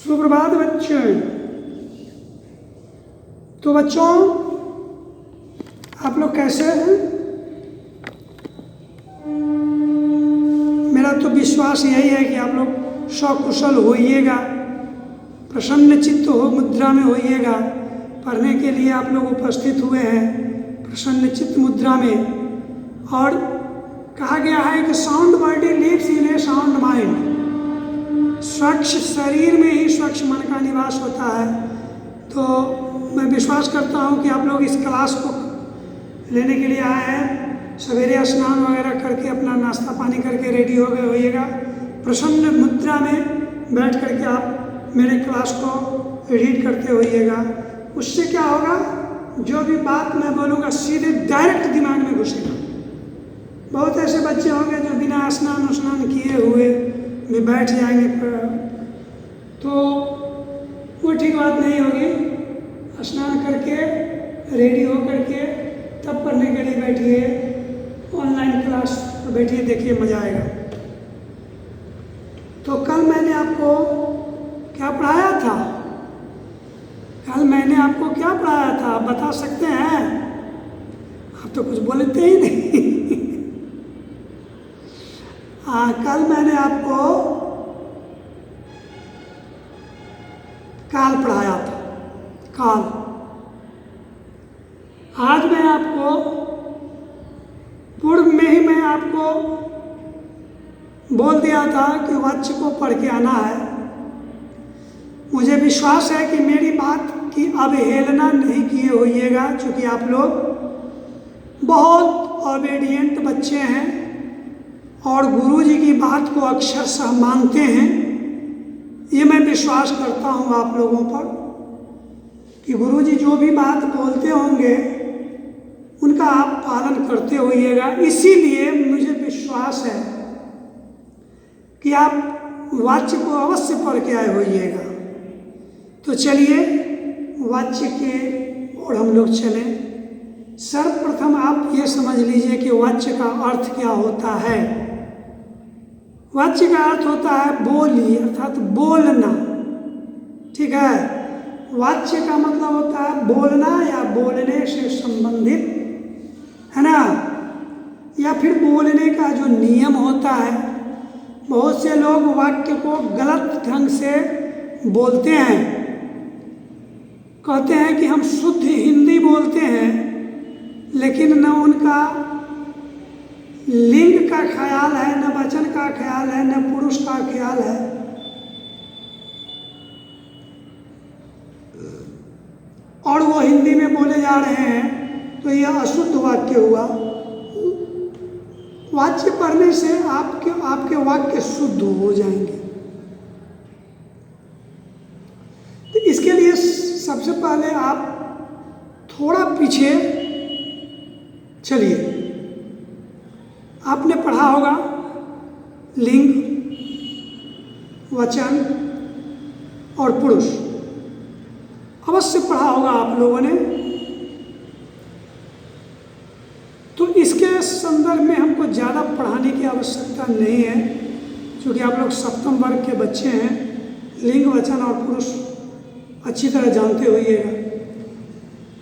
सुप्रभात बच्चों। तो बच्चों आप लोग कैसे हैं? मेरा तो विश्वास यही है कि आप लोग सकुशल होइएगा, प्रसन्न चित्त हो मुद्रा में होइएगा। पढ़ने के लिए आप लोग उपस्थित हुए हैं प्रसन्न चित्त मुद्रा में। और कहा गया है कि sound body lives in a sound mind. स्वच्छ शरीर में ही स्वच्छ मन का निवास होता है। तो मैं विश्वास करता हूँ कि आप लोग इस क्लास को लेने के लिए आए हैं। सवेरे स्नान वगैरह करके अपना नाश्ता पानी करके रेडी हो गए होइएगा। प्रसन्न मुद्रा में बैठ करके आप मेरे क्लास को रीड करते होइएगा। उससे क्या होगा, जो भी बात मैं बोलूँगा सीधे डायरेक्ट दिमाग में घुसेगा। बहुत ऐसे बच्चे होंगे जो बिना स्नान किए हुए भी बैठ जाएंगे, तो वो ठीक बात नहीं होगी। स्नान करके रेडी हो करके तब पढ़ने के लिए बैठिए। ऑनलाइन क्लास तो बैठिए, देखिए मज़ा आएगा। तो कल मैंने आपको क्या पढ़ाया था? कल मैंने आपको क्या पढ़ाया था, आप बता सकते हैं? आप तो कुछ बोलते ही नहीं। कल मैंने आपको काल पढ़ाया था, काल। आज मैं आपको पूर्व में ही मैं आपको बोल दिया था कि वाच्य को पढ़ के आना है। मुझे विश्वास है कि मेरी बात की अवहेलना नहीं किए होइएगा, क्योंकि आप लोग बहुत ओबीडिएंट बच्चे हैं और गुरुजी की बात को अक्षरशः मानते हैं। ये मैं विश्वास करता हूँ आप लोगों पर कि गुरुजी जो भी बात बोलते होंगे उनका आप पालन करते होइएगा। इसीलिए मुझे विश्वास है कि आप वाच्य को अवश्य पढ़ के आए होइएगा। तो चलिए वाच्य के और हम लोग चलें। सर्वप्रथम आप ये समझ लीजिए कि वाच्य का अर्थ क्या होता है। वाच्य का अर्थ होता है बोली, अर्थात बोलना। ठीक है, वाच्य का मतलब होता है बोलना या बोलने से संबंधित, है ना, या फिर बोलने का जो नियम होता है। बहुत से लोग वाक्य को गलत ढंग से बोलते हैं, कहते हैं कि हम शुद्ध हिंदी बोलते हैं, लेकिन न उनका लिंग का ख्याल है, न वचन का ख्याल है, न पुरुष का ख्याल है। और वो हिंदी में बोले जा रहे हैं, तो यह अशुद्ध वाक्य हुआ। वाच्य पढ़ने से आपके वाक्य शुद्ध हो जाएंगे। तो इसके लिए सबसे पहले आप थोड़ा पीछे चलिए। आपने पढ़ा होगा लिंग, वचन और पुरुष, अवश्य पढ़ा होगा आप लोगों ने। तो इसके संदर्भ में हमको ज़्यादा पढ़ाने की आवश्यकता नहीं है, क्योंकि आप लोग सप्तम वर्ग के बच्चे हैं। लिंग, वचन और पुरुष अच्छी तरह जानते होइएगा।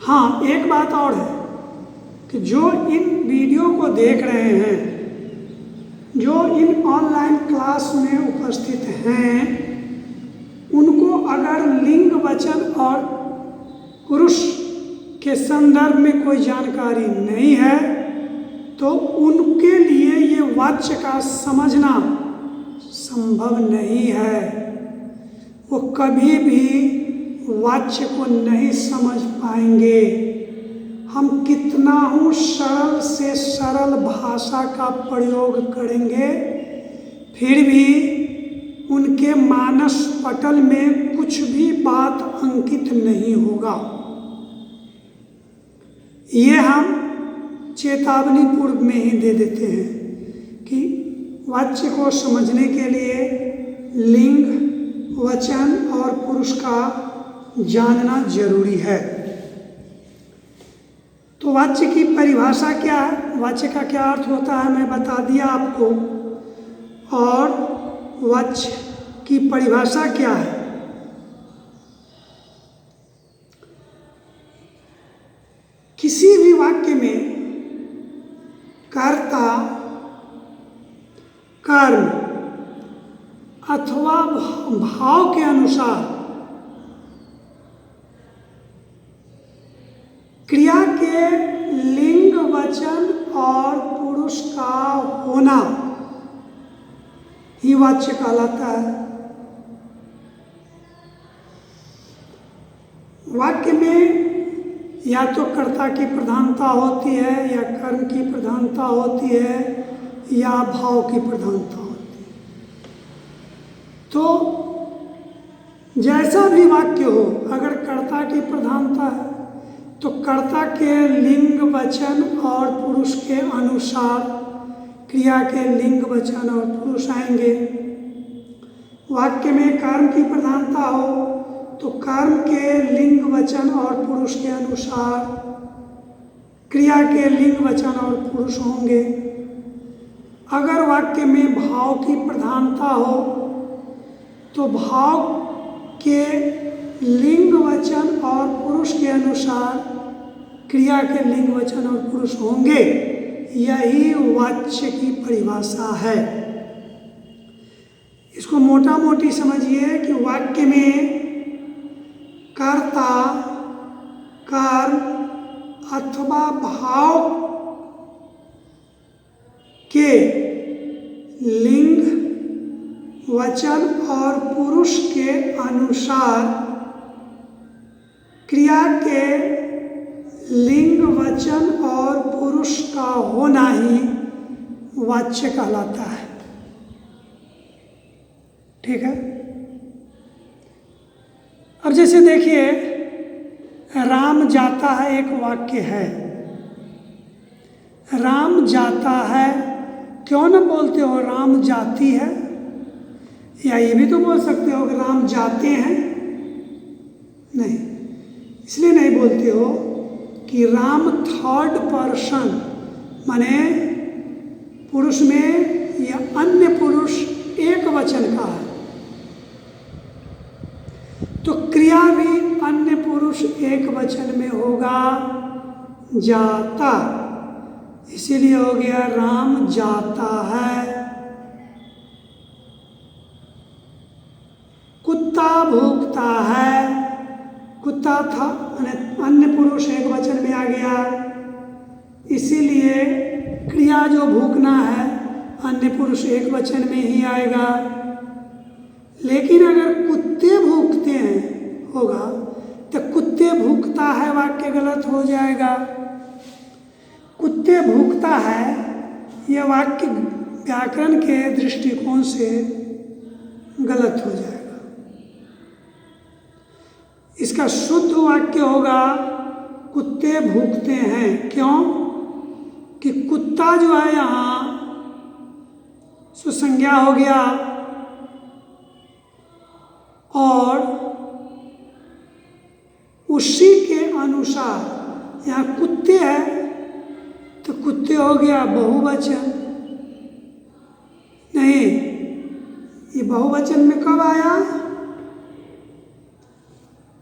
हाँ, एक बात और है कि जो इन वीडियो को देख रहे हैं, जो इन ऑनलाइन क्लास में उपस्थित हैं, उनको अगर लिंग, वचन और पुरुष के संदर्भ में कोई जानकारी नहीं है, तो उनके लिए ये वाच्य का समझना संभव नहीं है। वो कभी भी वाच्य को नहीं समझ पाएंगे। हम कितना ही सरल से सरल भाषा का प्रयोग करेंगे, फिर भी उनके मानस पटल में कुछ भी बात अंकित नहीं होगा। ये हम चेतावनी पूर्व में ही दे देते हैं कि वाच्य को समझने के लिए लिंग, वचन और पुरुष का जानना जरूरी है। तो वाच्य की परिभाषा क्या है, वाच्य का क्या अर्थ होता है, मैं बता दिया आपको। और वाच्य की परिभाषा क्या है, अथवा भाव के अनुसार क्रिया के लिंग वचन और पुरुष का होना ही वाच्य कहलाता है। वाक्य में या तो कर्ता की प्रधानता होती है, या कर्म की प्रधानता होती है, या भाव की प्रधानता होती है। तो जैसा भी वाक्य हो, अगर कर्ता की प्रधानता है तो कर्ता के लिंग वचन और पुरुष के अनुसार क्रिया के लिंग वचन और पुरुष आएंगे। वाक्य में कर्म की प्रधानता हो तो कर्म के लिंग वचन और पुरुष के अनुसार क्रिया के लिंग वचन और पुरुष होंगे। अगर वाक्य में भाव की प्रधानता हो तो भाव के लिंग वचन और पुरुष के अनुसार क्रिया के लिंग वचन और पुरुष होंगे। यही वाच्य की परिभाषा है। इसको मोटा मोटी समझिए कि वाक्य में कर्ता, कर्म अथवा भाव के लिंग वचन और पुरुष के अनुसार क्रिया के लिंग वचन और पुरुष का होना ही वाच्य कहलाता है। ठीक है। अब जैसे देखिए, राम जाता है एक वाक्य है। राम जाता है, क्यों न बोलते हो राम जाती है, या ये भी तो बोल सकते हो कि राम जाते हैं। नहीं, इसलिए नहीं बोलते हो कि राम थर्ड पर्सन माने पुरुष में या अन्य पुरुष एक वचन का है, तो क्रिया भी अन्य पुरुष एक वचन में होगा, जाता। इसीलिए हो गया राम जाता है। कुत्ता भूखता है, कुत्ता था अन्य पुरुष एक वचन में आ गया, इसीलिए क्रिया जो भूखना है अन्य पुरुष एक वचन में ही आएगा। लेकिन अगर कुत्ते भूखते हैं होगा तो कुत्ते भूखता है वाक्य गलत हो जाएगा। कुत्ते भूखता है यह वाक्य व्याकरण के दृष्टिकोण से गलत हो जाएगा। इसका शुद्ध वाक्य होगा कुत्ते भूखते हैं। क्यों? कि कुत्ता जो है यहाँ सुसंज्ञा हो गया और उसी के अनुसार यहाँ कुत्ते हैं तो कुत्ते हो गया बहुवचन। नहीं, ये बहुवचन में कब आया?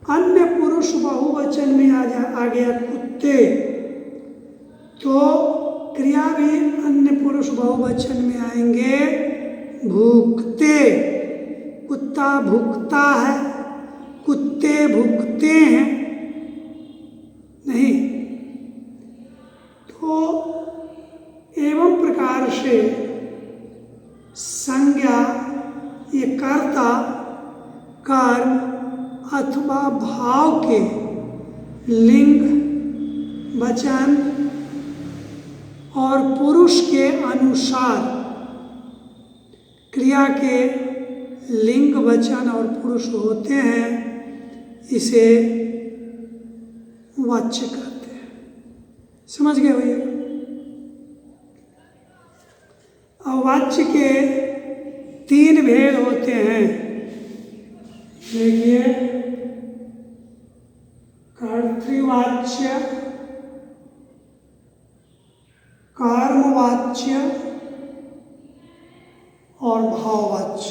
अन्य पुरुष बहुवचन में आ गया कुत्ते, तो क्रिया भी अन्य पुरुष बहुवचन में आएंगे भूखते। कुत्ता भूखता है, कुत्ते भूखते हैं। नहीं, तो एवं प्रकार से संज्ञा ये कर्ता, कर्म अथवा भाव के लिंग वचन और पुरुष के अनुसार क्रिया के लिंग वचन और पुरुष होते हैं, इसे वाच्य कहते हैं। समझ गए भैया? और वाच्य के 3 भेद होते हैं। देखिए, कर्तृवाच्य, कर्मवाच्य और भाववाच्य।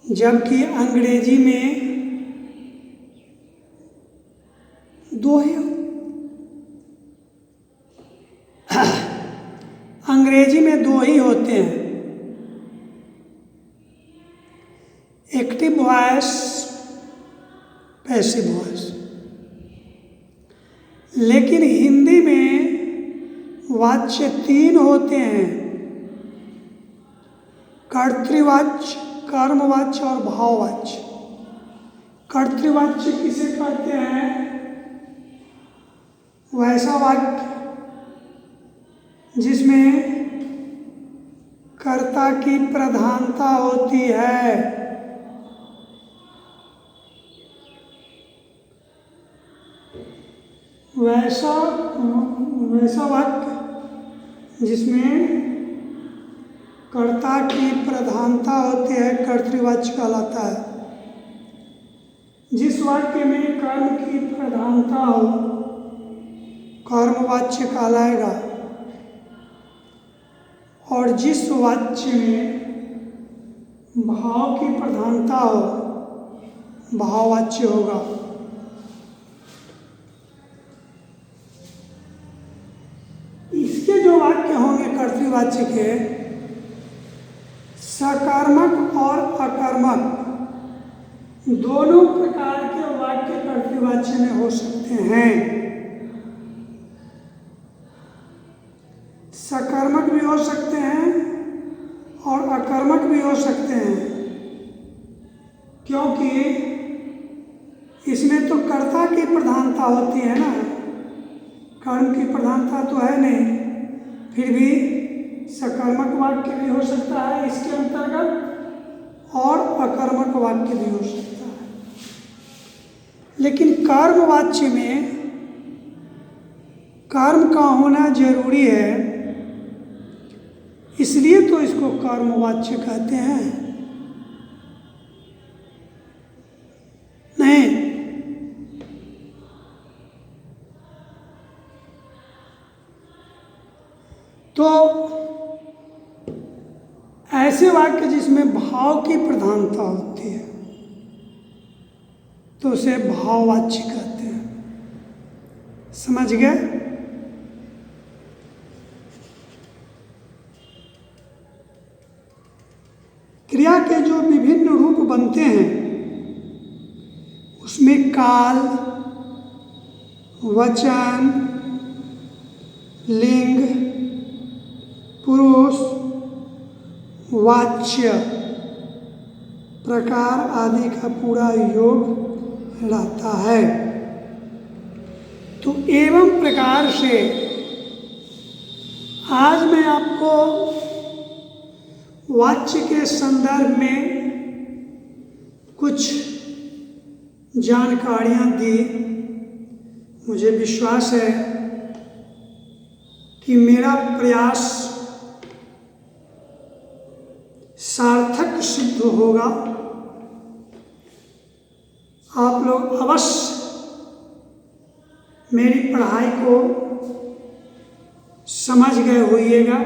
जबकि अंग्रेजी में 2 ही अंग्रेजी में 2 ही होते हैं, एक्टिव वॉइस, पैसिव वॉइस। लेकिन हिंदी में वाच्य 3 होते हैं, कर्तृवाच्य, कर्मवाच्य और भाववाच्य। कर्तृवाच्य किसे कहते हैं? वैसा वाक्य जिसमें कर्ता की प्रधानता होती है। वैसा वाक्य जिसमें कर्ता की प्रधानता होती है कर्तृवाच्य कहलाता है। जिस वाक्य में कर्म की प्रधानता हो कर्मवाच्य कहलाएगा, और जिस वाच्य में भाव की प्रधानता हो भाववाच्य होगा। इसके जो वाक्य होंगे कर्तृवाच्य के, सकर्मक और अकर्मक दोनों प्रकार के वाक्य कर्तृवाच्य में हो सकते हैं। सकर्मक भी हो सकते हैं और अकर्मक भी हो सकते हैं, क्योंकि इसमें तो कर्ता की प्रधानता होती है ना, कर्म की प्रधानता तो है नहीं। फिर भी सकर्मक वाक्य भी हो सकता है इसके अंतर्गत, और अकर्मक वाक्य भी हो सकता है। लेकिन कर्मवाच्य में कर्म का होना जरूरी है, इसलिए तो इसको कर्मवाच्य कहते हैं। नहीं, तो ऐसे वाक्य जिसमें भाव की प्रधानता होती है तो उसे भाववाच्य कहते हैं। समझ गए? क्रिया के जो विभिन्न रूप बनते हैं उसमें काल, वचन, लिंग, पुरुष, वाच्य, प्रकार आदि का पूरा योग रहता है। तो एवं प्रकार से आज मैं आपको वाच्य के संदर्भ में कुछ जानकारियां दी। मुझे विश्वास है कि मेरा प्रयास सार्थक सिद्ध होगा। आप लोग अवश्य मेरी पढ़ाई को समझ गए होइएगा।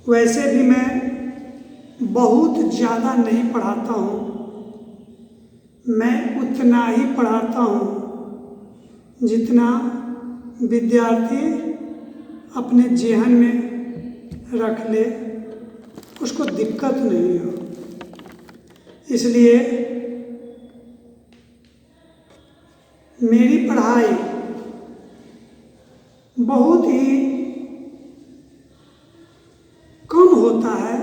वैसे भी मैं बहुत ज़्यादा नहीं पढ़ाता हूँ, मैं उतना ही पढ़ाता हूँ जितना विद्यार्थी अपने जेहन में रख ले, उसको दिक्कत नहीं हो। इसलिए मेरी पढ़ाई बहुत ही कम होता है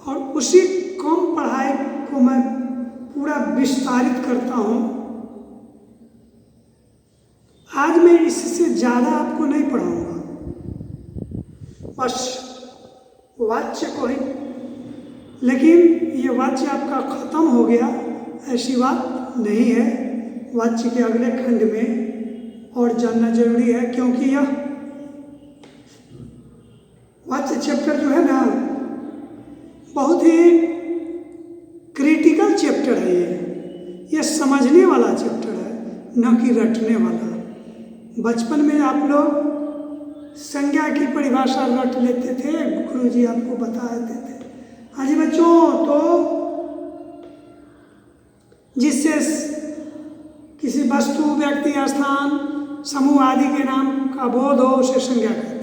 और उसी कम पढ़ाई को मैं पूरा विस्तारित करता हूँ। आज मैं इससे ज़्यादा आपको नहीं पढ़ाऊँगा, बस वाच्य को ही। लेकिन ये वाच्य आपका खत्म हो गया ऐसी बात नहीं है। वाच्य के अगले खंड में और जानना जरूरी है, क्योंकि यह वाच्य चैप्टर जो है ना बहुत ही क्रिटिकल चैप्टर है। ये समझने वाला चैप्टर है, न कि रटने वाला। बचपन में आप लोग संज्ञा की परिभाषा रट लेते थे, गुरुजी आपको बता देते थे। हाँ जी बच्चों, तो जिससे किसी वस्तु, व्यक्ति, स्थान, समूह आदि के नाम का बोध हो उसे संज्ञा कहते हैं।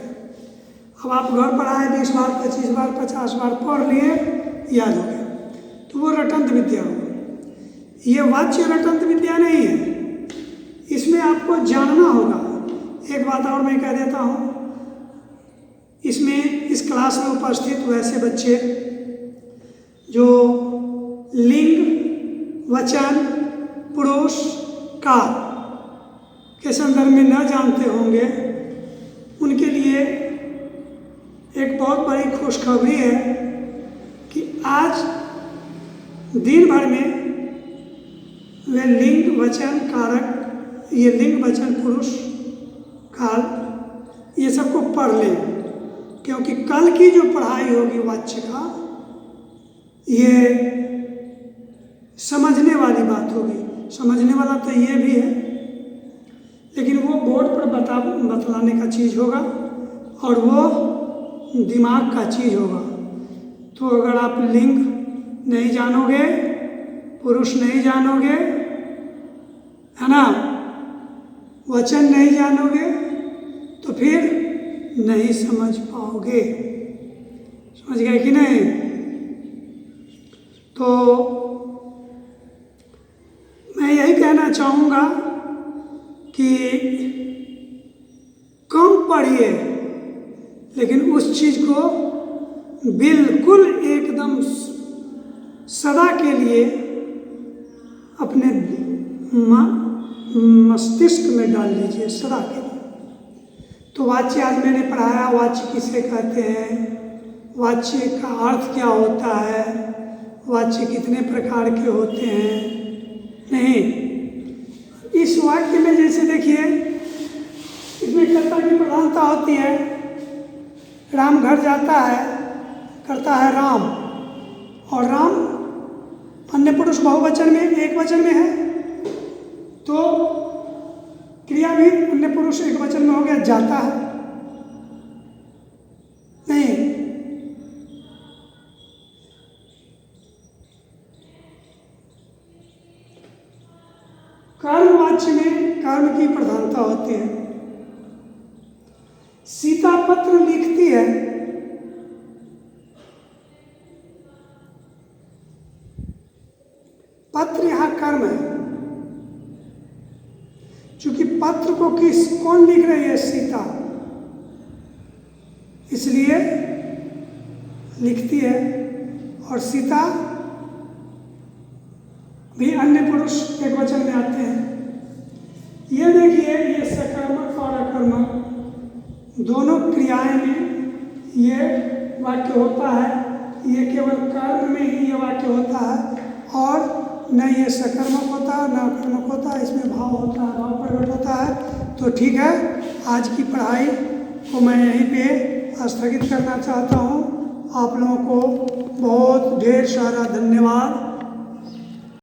अब आप घर पर आए 20 बार, 25 बार, 50 बार पढ़ लिए, याद हो गया। तो वो रटंत विद्या हो। ये वाच्य रटंत विद्या नहीं है, इसमें आपको जानना होगा। एक बात और मैं कह देता हूँ, इसमें इस क्लास में उपस्थित वैसे बच्चे जो लिंग, वचन, पुरुष, काल के संदर्भ में न जानते होंगे, उनके लिए एक बहुत बड़ी खुशखबरी है कि आज दिन भर में वे लिंग, वचन, कारक, ये लिंग, वचन, पुरुष, काल, ये सबको पढ़ लें, क्योंकि कल की जो पढ़ाई होगी वाच्य का, ये समझने वाली बात होगी। समझने वाला तो ये भी है, लेकिन वो बोर्ड पर बतलाने का चीज़ होगा और वो दिमाग का चीज़ होगा। तो अगर आप लिंग नहीं जानोगे, पुरुष नहीं जानोगे, है ना, वचन नहीं जानोगे, तो फिर नहीं समझ पाओगे। समझ गए कि नहीं? तो मैं यही कहना चाहूँगा कि कम पढ़िए, लेकिन उस चीज़ को बिल्कुल एकदम सदा के लिए अपने मस्तिष्क में डाल लीजिए, सदा के लिए। तो वाच्य आज मैंने पढ़ाया, वाच्य किसे कहते हैं, वाच्य का अर्थ क्या होता है, वाच्य कितने प्रकार के होते हैं। नहीं, इस वाक्य में जैसे देखिए, इसमें कर्ता की प्रधानता होती है। राम घर जाता है, करता है राम, और राम अन्य पुरुष बहुवचन में, एक वचन में है, तो क्रिया भी अन्य पुरुष एक वचन में हो गया, जाता है। नहीं, कर्मवाच्य में कर्म की प्रधानता होती है। सीता पत्र लिखती है, पत्र यहां कर्म है, क्योंकि पत्र को कौन लिख रही है, सीता, इसलिए लिखती है। और सीता भी अन्य पुरुष एक वचन में आते हैं। ये देखिए, ये सकर्मक और अकर्मक दोनों क्रियाएं में ये वाक्य होता है। ये केवल कर्म में ही ये वाक्य होता है, और न ये सकर्मक होता है न अकर्मक होता है, इसमें भाव होता है, भाव प्रकट होता है। तो ठीक है, आज की पढ़ाई को मैं यहीं पे स्थगित करना चाहता हूँ। आप लोगों को बहुत ढेर सारा धन्यवाद।